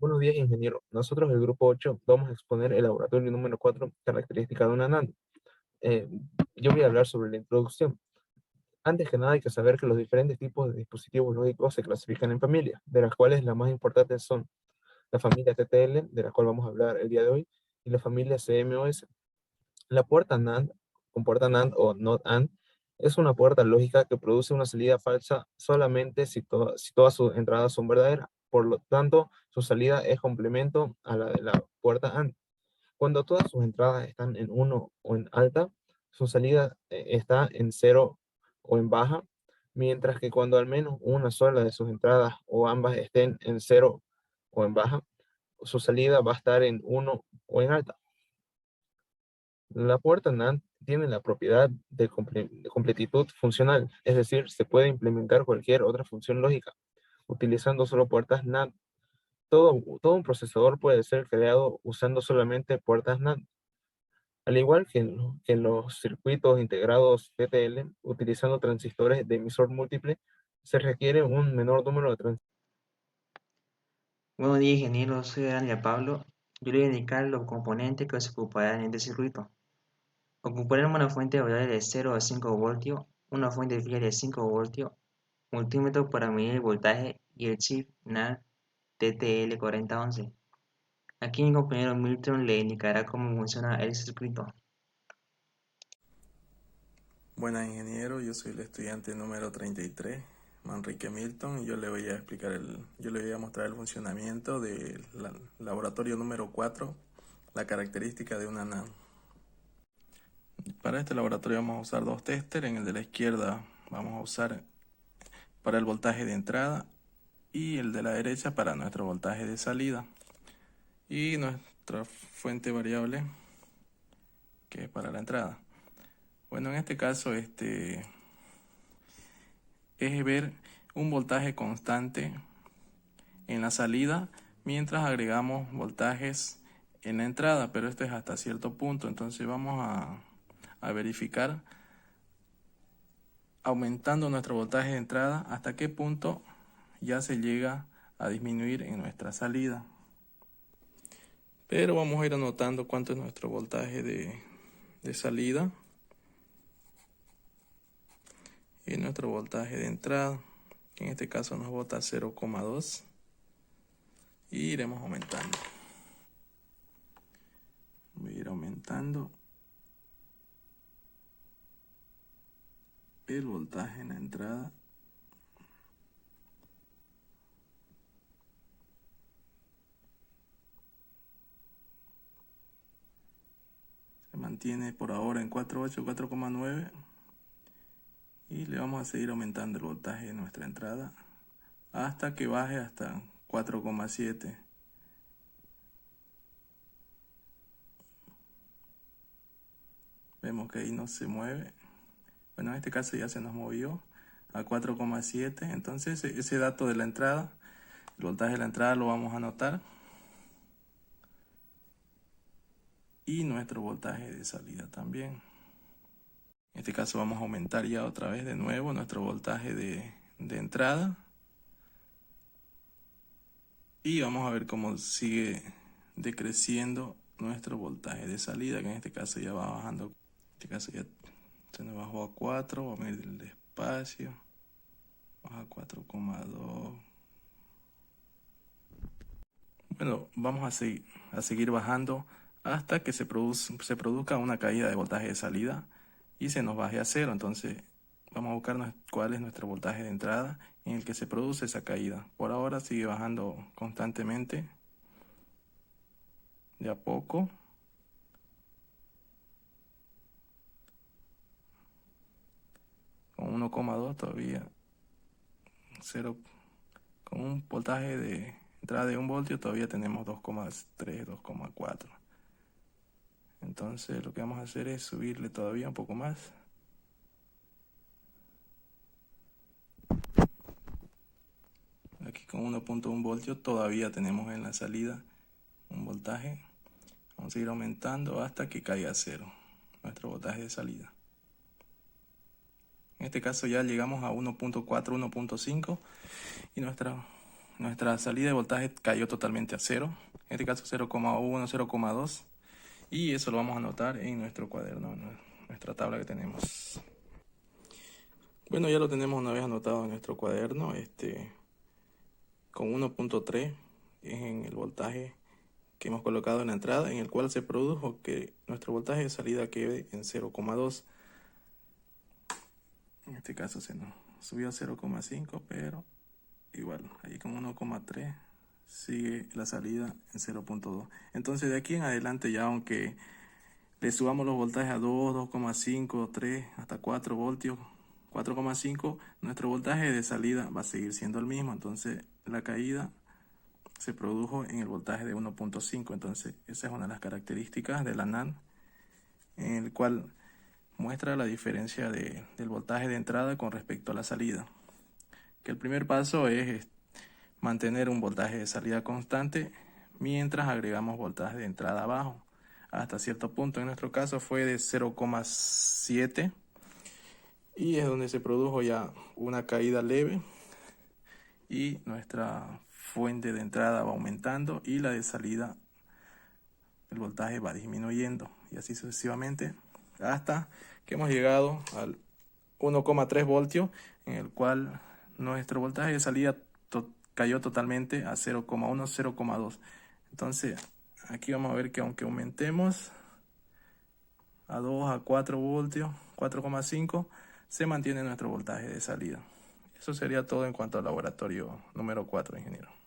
Buenos días, ingeniero. Nosotros, el grupo 8, vamos a exponer el laboratorio número 4, característica de una NAND. Eh, yo voy a hablar sobre la introducción. Antes que nada, hay que saber que los diferentes tipos de dispositivos lógicos se clasifican en familias, de las cuales las más importantes son la familia TTL, de la cual vamos a hablar el día de hoy, y la familia CMOS. La puerta NAND, con puerta NAND o NOT AND, es una puerta lógica que produce una salida falsa solamente si todas sus entradas son verdaderas. Por lo tanto, su salida es complemento a la de la puerta AND. Cuando todas sus entradas están en 1 o en alta, su salida está en 0 o en baja, mientras que cuando al menos una sola de sus entradas o ambas estén en 0 o en baja, su salida va a estar en 1 o en alta. La puerta NAND tiene la propiedad de completitud funcional, es decir, se puede implementar cualquier otra función lógica utilizando solo puertas NAND. Todo un procesador puede ser creado usando solamente puertas NAND. Al igual que en los circuitos integrados TTL, utilizando transistores de emisor múltiple, se requiere un menor número de transistores. Buenos días, ingeniero. Soy Daniel Pablo. Yo le voy a indicar los componentes que se ocuparán en este circuito. Ocuparemos una fuente variable de 0 a 5 voltios, una fuente fría de 5 voltios, multímetro para medir el voltaje y el chip NAND TTL4011. Aquí mi compañero Milton le indicará cómo funciona el circuito. Buenas, ingeniero, yo soy el estudiante número 33, Manrique Milton, y yo le voy a mostrar el funcionamiento del laboratorio número 4, la característica de una NAND. Para este laboratorio vamos a usar dos testers. En el de la izquierda vamos a usar para el voltaje de entrada y el de la derecha para nuestro voltaje de salida. Y nuestra fuente variable que es para la entrada. Bueno, en este caso es ver un voltaje constante en la salida mientras agregamos voltajes en la entrada, pero esto es hasta cierto punto. Entonces vamos a verificar, aumentando nuestro voltaje de entrada, hasta qué punto ya se llega a disminuir en nuestra salida. Pero vamos a ir anotando cuánto es nuestro voltaje de salida y nuestro voltaje de entrada, que en este caso nos bota 0,2, y iremos aumentando. Voy a ir aumentando el voltaje en la entrada. Se mantiene por ahora en 4.8, 4,9, y le vamos a seguir aumentando el voltaje de nuestra entrada hasta que baje hasta 4,7. Vemos que ahí no se mueve. Bueno, en este caso ya se nos movió a 4,7. Entonces ese dato de la entrada, el voltaje de la entrada, lo vamos a anotar, y nuestro voltaje de salida también. En este caso vamos a aumentar ya otra vez de nuevo nuestro voltaje de entrada, y vamos a ver cómo sigue decreciendo nuestro voltaje de salida, que en este caso ya va bajando. En este caso ya se nos bajó a 4, vamos a medir el despacio, baja a 4,2. Bueno, vamos a seguir bajando hasta que se produzca una caída de voltaje de salida y se nos baje a 0. Entonces vamos a buscar cuál es nuestro voltaje de entrada en el que se produce esa caída. Por ahora sigue bajando constantemente, de a poco. Con 1,2 todavía, 0, con un voltaje de entrada de 1 voltio todavía tenemos 2,3, 2,4. Entonces lo que vamos a hacer es subirle todavía un poco más. Aquí con 1,1 voltios todavía tenemos en la salida un voltaje. Vamos a ir aumentando hasta que caiga a 0 nuestro voltaje de salida. En este caso ya llegamos a 1,4, 1,5, y nuestro nuestra salida de voltaje cayó totalmente a cero, en este caso 0,1, 0,2, y eso lo vamos a anotar en nuestro cuaderno, en nuestra tabla que tenemos. Bueno, ya lo tenemos una vez anotado en nuestro cuaderno, con 1.3 en el voltaje que hemos colocado en la entrada, en el cual se produjo que nuestro voltaje de salida quede en 0,2. En este caso se nos subió a 0,5, pero igual, ahí con 1,3 sigue la salida en 0,2. Entonces de aquí en adelante ya, aunque le subamos los voltajes a 2, 2,5, 3, hasta 4 voltios, 4,5, nuestro voltaje de salida va a seguir siendo el mismo. Entonces la caída se produjo en el voltaje de 1.5. Entonces esa es una de las características de la NAND, en el cual muestra la diferencia del voltaje de entrada con respecto a la salida. Que el primer paso es mantener un voltaje de salida constante mientras agregamos voltaje de entrada bajo hasta cierto punto. En nuestro caso fue de 0,7 y es donde se produjo ya una caída leve y nuestra fuente de entrada va aumentando y la de salida, el voltaje va disminuyendo, y así sucesivamente hasta que hemos llegado al 1,3 voltios, en el cual nuestro voltaje de salida cayó totalmente a 0,1, 0,2. Entonces aquí vamos a ver que aunque aumentemos a 2, a 4 voltios, 4,5, se mantiene nuestro voltaje de salida. Eso sería todo en cuanto al laboratorio número 4, ingeniero.